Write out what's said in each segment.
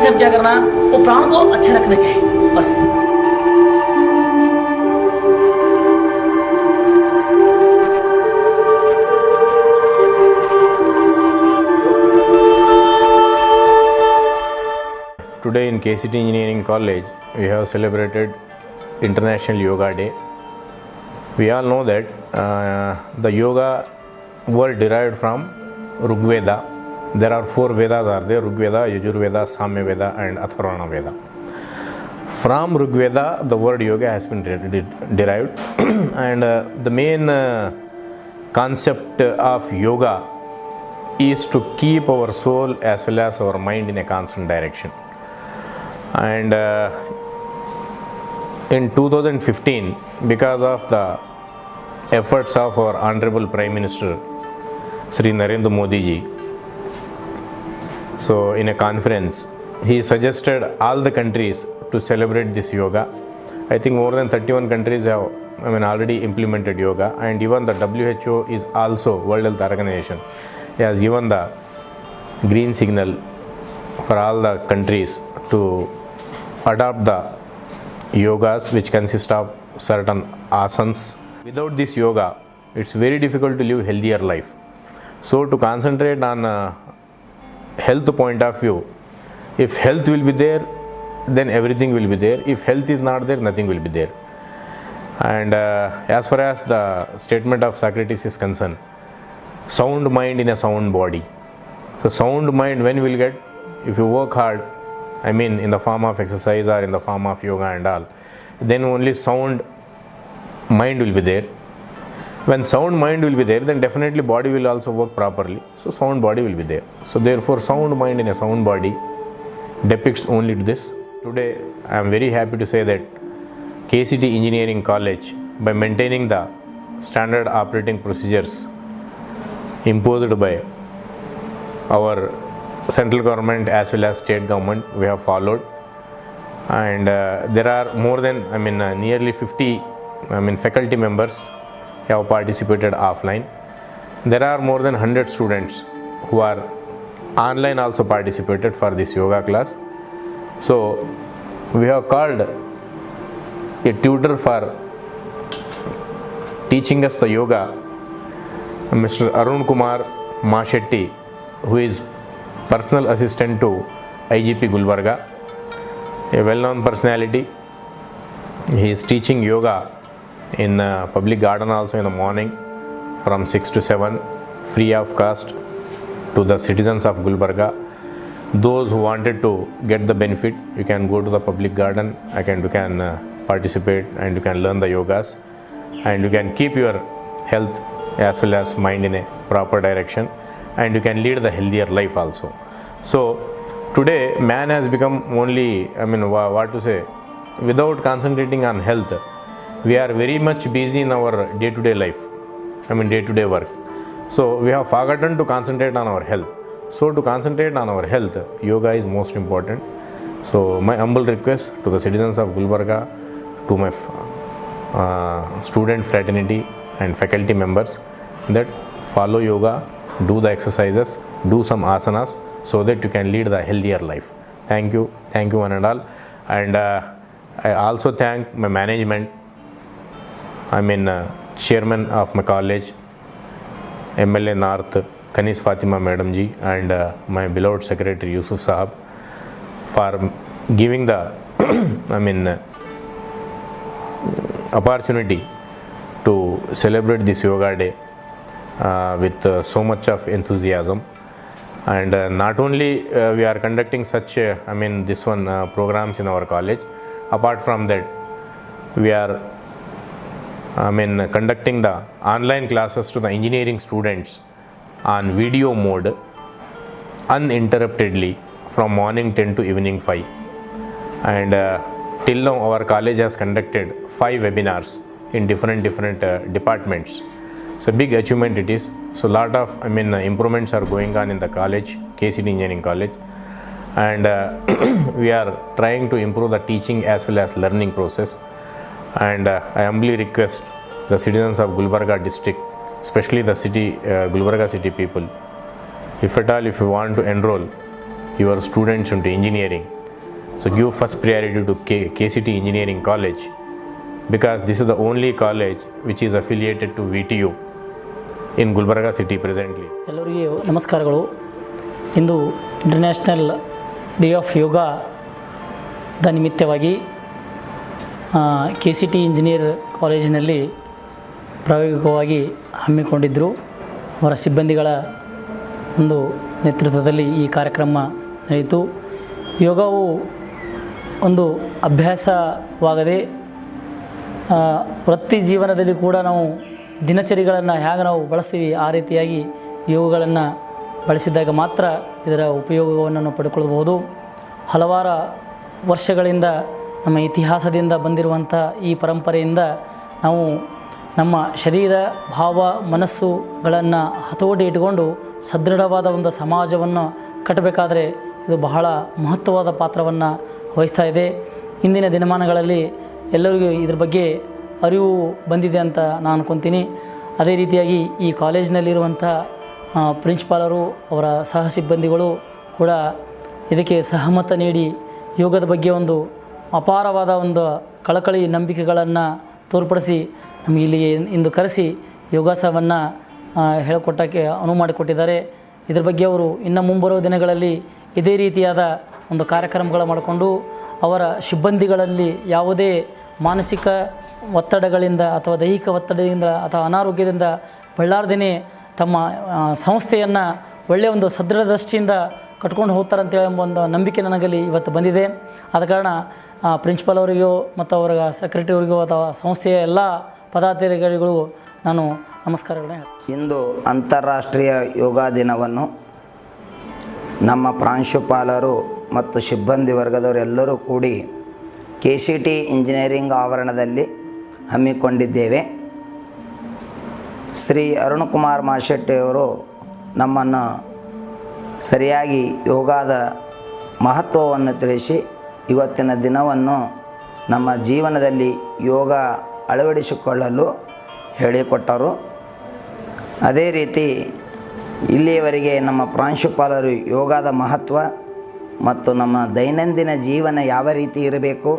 से हम क्या करना, वो प्राण को अच्छे रखने के हैं बस। Today in KCT Engineering College, we have celebrated International Yoga Day. We all know that the yoga word derived from Rigveda. There are 4 Vedas are there: Rigveda, Yajurveda, Samyaveda and Atharvana Veda. From Rigveda, the word yoga has been derived and the main concept of yoga is to keep our soul as well as our mind in a constant direction. And in 2015, because of the efforts of our Honorable Prime Minister Sri Narendra Modi ji, so in a conference he suggested all the countries to celebrate this yoga. I think more than 31 countries have already implemented yoga, and even the WHO is also, World Health Organization, has given the green signal for all the countries to adopt the yogas, which consist of certain asanas. Without this yoga, it's very difficult to live healthier life. So to concentrate on health point of view, if health will be there, then everything will be there. If health is not there, nothing will be there. And as far as the statement of Socrates is concerned, sound mind in a sound body. So sound mind when will get? If you work hard, in the form of exercise or in the form of yoga and all, then only sound mind will be there. When sound mind will be there, then definitely body will also work properly. So sound body will be there. So therefore sound mind in a sound body depicts only to this. Today I am very happy to say that KCT Engineering College, by maintaining the standard operating procedures imposed by our central government as well as state government, we have followed. And there are more than nearly 50 faculty members have participated offline. There are more than 100 students who are online also participated for this yoga class. So we have called a tutor for teaching us the yoga, Mr. Arun Kumar Mashetti, who is personal assistant to IGP Gulbarga, a well-known personality. He is teaching yoga in public garden also in the morning from 6 to 7, free of cost to the citizens of Gulbarga. Those who wanted to get the benefit, you can go to the public garden, you can participate and you can learn the yogas, and you can keep your health as well as mind in a proper direction, and you can lead the healthier life also. So today man has become only, without concentrating on health, we are very much busy in our day-to-day life, day-to-day work. So we have forgotten to concentrate on our health. So to concentrate on our health, yoga is most important. So my humble request to the citizens of Gulbarga, to my student fraternity and faculty members, that follow yoga, do the exercises, do some asanas, so that you can lead the healthier life. Thank you one and all. And I also thank my management, chairman of my college, MLA North, Kanis Fatima Madam ji, and my beloved secretary Yusuf Sahab, for giving the opportunity to celebrate this yoga day with so much of enthusiasm. And not only we are conducting such programs in our college, apart from that we are conducting the online classes to the engineering students on video mode uninterruptedly from morning 10 to evening 5. And till now our college has conducted 5 webinars in different departments. So big achievement it is. So lot of improvements are going on in the college, KCT Engineering College, and we are trying to improve the teaching as well as learning process. And I humbly request the citizens of Gulbarga district, especially the city, Gulbarga city people, if at all if you want to enroll your students into engineering, So give first priority to KCT Engineering College, because this is the only college which is affiliated to VTU in Gulbarga city presently. ಎಲ್ಲರಿಗೆ ನಮಸ್ಕಾರಗಳು. ಇಂದು international day of ಯೋಗದ ನಿಮಿತ್ತವಾಗಿ KCT engineer ಕಾಲೇಜಿನಲ್ಲಿ ಪ್ರಾಯೋಗಿಕವಾಗಿ ಹಮ್ಮಿಕೊಂಡಿದ್ದರು. ಅವರ ಸಿಬ್ಬಂದಿಗಳ ಒಂದು ನೇತೃತ್ವದಲ್ಲಿ ಈ ಕಾರ್ಯಕ್ರಮ ನಡೆಯಿತು. ಯೋಗವು ಒಂದು ಅಭ್ಯಾಸವಾಗದೆ ವೃತ್ತಿ ಜೀವನದಲ್ಲಿ ಕೂಡ ನಾವು ದಿನಚರಿಗಳನ್ನು ಹೇಗೆ ನಾವು ಬಳಸ್ತೀವಿ ಆ ರೀತಿಯಾಗಿ ಯೋಗಗಳನ್ನು ಬಳಸಿದಾಗ ಮಾತ್ರ ಇದರ ಉಪಯೋಗವನ್ನು ನಾವು ಪಡ್ಕೊಳ್ಬೋದು. ಹಲವಾರು ವರ್ಷಗಳಿಂದ ನಮ್ಮ ಇತಿಹಾಸದಿಂದ ಬಂದಿರುವಂಥ ಈ ಪರಂಪರೆಯಿಂದ ನಾವು ನಮ್ಮ ಶರೀರ ಭಾವ ಮನಸ್ಸುಗಳನ್ನು ಹತೋಟಿ ಇಟ್ಟುಕೊಂಡು ಸದೃಢವಾದ ಒಂದು ಸಮಾಜವನ್ನು ಕಟ್ಟಬೇಕಾದರೆ ಇದು ಬಹಳ ಮಹತ್ವವಾದ ಪಾತ್ರವನ್ನು ವಹಿಸ್ತಾ ಇದೆ. ಇಂದಿನ ದಿನಮಾನಗಳಲ್ಲಿ ಎಲ್ಲರಿಗೂ ಇದ್ರ ಬಗ್ಗೆ ಅರಿವು ಬಂದಿದೆ ಅಂತ ನಾನು ಅನ್ಕೊತೀನಿ. ಅದೇ ರೀತಿಯಾಗಿ ಈ ಕಾಲೇಜಿನಲ್ಲಿರುವಂಥ ಪ್ರಿನ್ಸಿಪಾಲರು ಅವರ ಸಹ ಸಿಬ್ಬಂದಿಗಳು ಕೂಡ ಇದಕ್ಕೆ ಸಹಮತ ನೀಡಿ ಯೋಗದ ಬಗ್ಗೆ ಒಂದು ಅಪಾರವಾದ ಒಂದು ಕಳಕಳಿ ನಂಬಿಕೆಗಳನ್ನು ತೋರ್ಪಡಿಸಿ ನಮಗೆ ಇಲ್ಲಿ ಇಂದು ಕರೆಸಿ ಯೋಗಾಸನವನ್ನು ಹೇಳಿಕೊಟ್ಟಕ್ಕೆ ಅನುವು ಮಾಡಿಕೊಟ್ಟಿದ್ದಾರೆ. ಇದರ ಬಗ್ಗೆ ಅವರು ಇನ್ನು ಮುಂಬರುವ ದಿನಗಳಲ್ಲಿ ಇದೇ ರೀತಿಯಾದ ಒಂದು ಕಾರ್ಯಕ್ರಮಗಳು ಮಾಡಿಕೊಂಡು ಅವರ ಸಿಬ್ಬಂದಿಗಳಲ್ಲಿ ಯಾವುದೇ ಮಾನಸಿಕ ಒತ್ತಡಗಳಿಂದ ಅಥವಾ ದೈಹಿಕ ಒತ್ತಡದಿಂದ ಅಥವಾ ಅನಾರೋಗ್ಯದಿಂದ ಬಳಲಾರ್ದೇ ತಮ್ಮ ಸಂಸ್ಥೆಯನ್ನು ಒಳ್ಳೆಯ ಒಂದು ಸದೃಢ ದೃಷ್ಟಿಯಿಂದ ಕಟ್ಕೊಂಡು ಹೋಗ್ತಾರಂತೇಳಿ ಎಂಬ ಒಂದು ನಂಬಿಕೆ ನನಗಲ್ಲಿ ಇವತ್ತು ಬಂದಿದೆ. ಆದ ಕಾರಣ ಪ್ರಿನ್ಸಿಪಾಲ್ ಅವರಿಗೂ ಮತ್ತು ಅವರ ಸೆಕ್ರೆಟರಿ ಅವರಿಗೂ ಅಥವಾ ಸಂಸ್ಥೆಯ ಎಲ್ಲ ಪದಾಧಿಕಾರಿಗಳು ನಾನು ನಮಸ್ಕಾರಗಳನ್ನ ಹೇಳ್ತೀನಿ. ಇಂದು ಅಂತಾರಾಷ್ಟ್ರೀಯ ಯೋಗ ದಿನವನ್ನು ನಮ್ಮ ಪ್ರಾಂಶುಪಾಲರು ಮತ್ತು ಸಿಬ್ಬಂದಿ ವರ್ಗದವರೆಲ್ಲರೂ ಕೂಡಿ KCT ಇಂಜಿನಿಯರಿಂಗ್ ಆವರಣದಲ್ಲಿ ಹಮ್ಮಿಕೊಂಡಿದ್ದೇವೆ. ಶ್ರೀ ಅರುಣಕುಮಾರ್ ಮಾಶೆಟ್ಟಿಯವರು ನಮ್ಮನ್ನು ಸರಿಯಾಗಿ ಯೋಗದ ಮಹತ್ವವನ್ನು ತಿಳಿಸಿ ಇವತ್ತಿನ ದಿನವನ್ನು ನಮ್ಮ ಜೀವನದಲ್ಲಿ ಯೋಗ ಅಳವಡಿಸಿಕೊಳ್ಳಲು ಹೇಳಿಕೊಟ್ಟರು. ಅದೇ ರೀತಿ ಇಲ್ಲಿಯವರೆಗೆ ನಮ್ಮ ಪ್ರಾಂಶುಪಾಲರು ಯೋಗದ ಮಹತ್ವ ಮತ್ತು ನಮ್ಮ ದೈನಂದಿನ ಜೀವನ ಯಾವ ರೀತಿ ಇರಬೇಕು,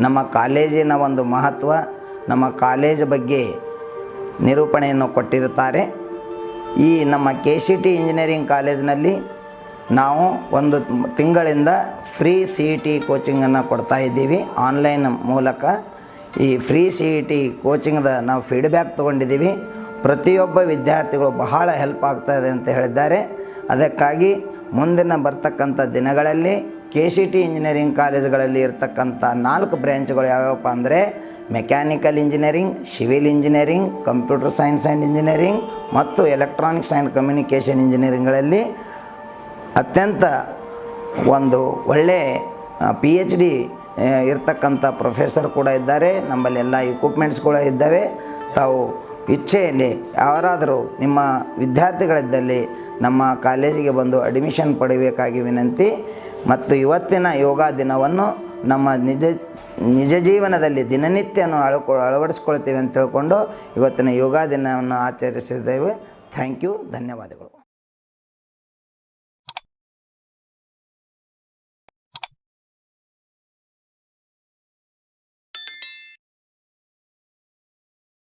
ನಮ್ಮ ಕಾಲೇಜಿನ ಒಂದು ಮಹತ್ವ, ನಮ್ಮ ಕಾಲೇಜ್ ಬಗ್ಗೆ ನಿರೂಪಣೆಯನ್ನು ಕೊಟ್ಟಿರುತ್ತಾರೆ. ಈ ನಮ್ಮ KCT ಇಂಜಿನಿಯರಿಂಗ್ ಕಾಲೇಜಿನಲ್ಲಿ ನಾವು ಒಂದು ತಿಂಗಳಿಂದ ಫ್ರೀ CET ಕೋಚಿಂಗನ್ನು ಕೊಡ್ತಾ ಇದ್ದೀವಿ. ಆನ್ಲೈನ್ ಮೂಲಕ ಈ ಫ್ರೀ CET ಕೋಚಿಂಗ್ದ ನಾವು ಫೀಡ್ಬ್ಯಾಕ್ ತೊಗೊಂಡಿದ್ದೀವಿ. ಪ್ರತಿಯೊಬ್ಬ ವಿದ್ಯಾರ್ಥಿಗಳು ಬಹಳ ಹೆಲ್ಪ್ ಆಗ್ತಾಯಿದೆ ಅಂತ ಹೇಳಿದ್ದಾರೆ. ಅದಕ್ಕಾಗಿ ಮುಂದಿನ ಬರ್ತಕ್ಕಂಥ ದಿನಗಳಲ್ಲಿ KCT ಇಂಜಿನಿಯರಿಂಗ್ ಕಾಲೇಜುಗಳಲ್ಲಿ ಇರ್ತಕ್ಕಂಥ 4 ಬ್ರ್ಯಾಂಚ್ಗಳು ಯಾವ್ಯಾವಪ್ಪ ಅಂದರೆ mechanical engineering, civil engineering, computer science and engineering ಮತ್ತು ಎಲೆಕ್ಟ್ರಾನಿಕ್ಸ್ ಆ್ಯಂಡ್ ಕಮ್ಯುನಿಕೇಷನ್ ಇಂಜಿನಿಯರಿಂಗ್ಗಳಲ್ಲಿ ಅತ್ಯಂತ ಒಂದು ಒಳ್ಳೆಯ PhD ಇರ್ತಕ್ಕಂಥ ಪ್ರೊಫೆಸರ್ ಕೂಡ ಇದ್ದಾರೆ. ನಮ್ಮಲ್ಲಿ ಎಲ್ಲ ಇಕ್ವಿಪ್ಮೆಂಟ್ಸ್ ಕೂಡ ಇದ್ದಾವೆ. ತಾವು ಇಚ್ಛೆಯಲ್ಲಿ ಯಾರಾದರೂ ನಿಮ್ಮ ವಿದ್ಯಾರ್ಥಿಗಳಿದ್ದಲ್ಲಿ ನಮ್ಮ ಕಾಲೇಜಿಗೆ ಬಂದು ಅಡ್ಮಿಷನ್ ಪಡೆಯಬೇಕಾಗಿ ವಿನಂತಿ. ಮತ್ತು ಇವತ್ತಿನ ಯೋಗ ದಿನವನ್ನು ನಮ್ಮ ನಿಜ ಜೀವನದಲ್ಲಿ ದಿನನಿತ್ಯವನ್ನು ಅಳವಡಿಸ್ಕೊಳ್ತೀವಿ ಅಂತ ತಿಳ್ಕೊಂಡು ಇವತ್ತಿನ ಯೋಗ ದಿನವನ್ನು ಆಚರಿಸಿದ್ದೇವೆ. ಥ್ಯಾಂಕ್ ಯು, ಧನ್ಯವಾದಗಳು.